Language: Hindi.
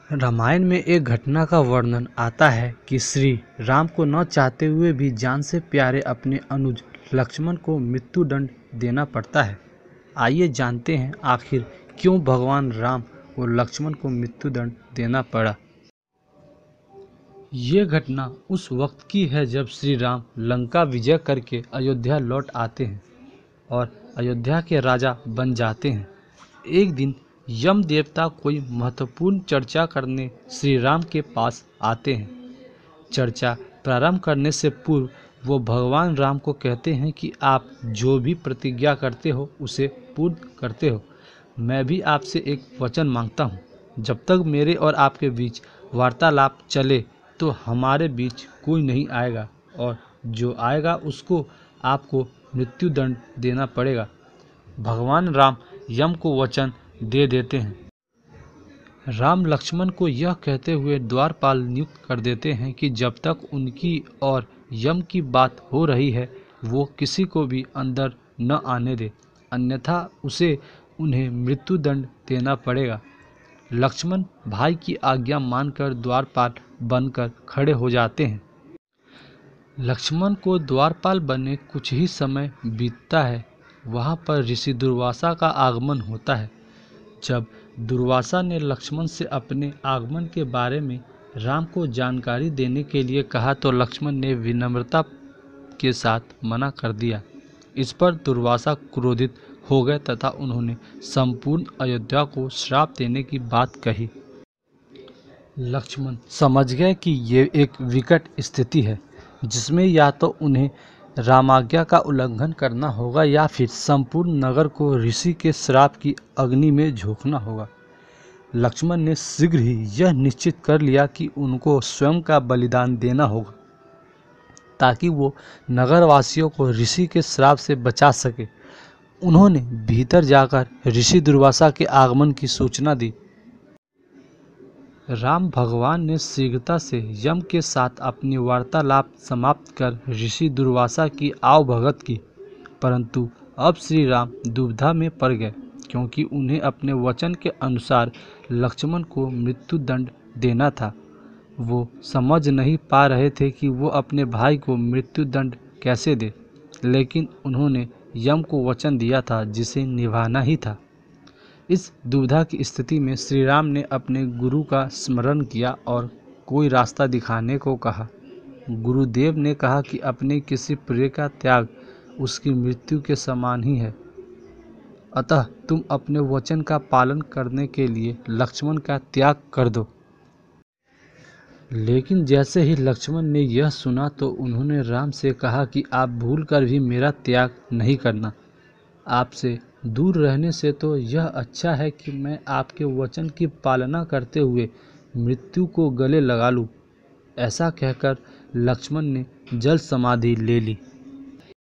रामायण में एक घटना का वर्णन आता है कि श्री राम को न चाहते हुए भी जान से प्यारे अपने अनुज लक्ष्मण को मृत्युदंड देना पड़ता है। आइए जानते हैं आखिर क्यों भगवान राम और लक्ष्मण को मृत्युदंड देना पड़ा। ये घटना उस वक्त की है जब श्री राम लंका विजय करके अयोध्या लौट आते हैं और अयोध्या के राजा बन जाते हैं। एक दिन यम देवता कोई महत्वपूर्ण चर्चा करने श्री राम के पास आते हैं। चर्चा प्रारंभ करने से पूर्व वो भगवान राम को कहते हैं कि आप जो भी प्रतिज्ञा करते हो उसे पूर्ण करते हो। मैं भी आपसे एक वचन मांगता हूँ, जब तक मेरे और आपके बीच वार्तालाप चले तो हमारे बीच कोई नहीं आएगा और जो आएगा उसको आपको मृत्युदंड देना पड़ेगा। भगवान राम यम को वचन दे देते हैं। राम लक्ष्मण को यह कहते हुए द्वारपाल नियुक्त कर देते हैं कि जब तक उनकी और यम की बात हो रही है वो किसी को भी अंदर न आने दे, अन्यथा उसे उन्हें मृत्युदंड देना पड़ेगा। लक्ष्मण भाई की आज्ञा मानकर द्वारपाल बनकर खड़े हो जाते हैं। लक्ष्मण को द्वारपाल बने कुछ ही समय बीतता है, वहाँ पर ऋषि दुर्वासा का आगमन होता है। जब दुर्वासा ने लक्ष्मण से अपने आगमन के बारे में राम को जानकारी देने के लिए कहा तो लक्ष्मण ने विनम्रता के साथ मना कर दिया। इस पर दुर्वासा क्रोधित हो गए तथा उन्होंने संपूर्ण अयोध्या को श्राप देने की बात कही। लक्ष्मण समझ गए कि ये एक विकट स्थिति है जिसमें या तो उन्हें रामाज्ञा का उल्लंघन करना होगा या फिर संपूर्ण नगर को ऋषि के श्राप की अग्नि में झोंकना होगा। लक्ष्मण ने शीघ्र ही यह निश्चित कर लिया कि उनको स्वयं का बलिदान देना होगा ताकि वो नगरवासियों को ऋषि के श्राप से बचा सके। उन्होंने भीतर जाकर ऋषि दुर्वासा के आगमन की सूचना दी। राम भगवान ने शीघ्रता से यम के साथ अपनी वार्तालाप समाप्त कर ऋषि दुर्वासा की आवभगत की, परंतु अब श्री राम दुविधा में पड़ गए क्योंकि उन्हें अपने वचन के अनुसार लक्ष्मण को मृत्युदंड देना था। वो समझ नहीं पा रहे थे कि वो अपने भाई को मृत्युदंड कैसे दे, लेकिन उन्होंने यम को वचन दिया था जिसे निभाना ही था। इस दुविधा की स्थिति में श्री राम ने अपने गुरु का स्मरण किया और कोई रास्ता दिखाने को कहा। गुरुदेव ने कहा कि अपने किसी प्रिय का त्याग उसकी मृत्यु के समान ही है, अतः तुम अपने वचन का पालन करने के लिए लक्ष्मण का त्याग कर दो। लेकिन जैसे ही लक्ष्मण ने यह सुना तो उन्होंने राम से कहा कि आप भूलकर भी मेरा त्याग नहीं करना। आपसे दूर रहने से तो यह अच्छा है कि मैं आपके वचन की पालना करते हुए मृत्यु को गले लगा लूं। ऐसा कहकर लक्ष्मण ने जल समाधि ले ली।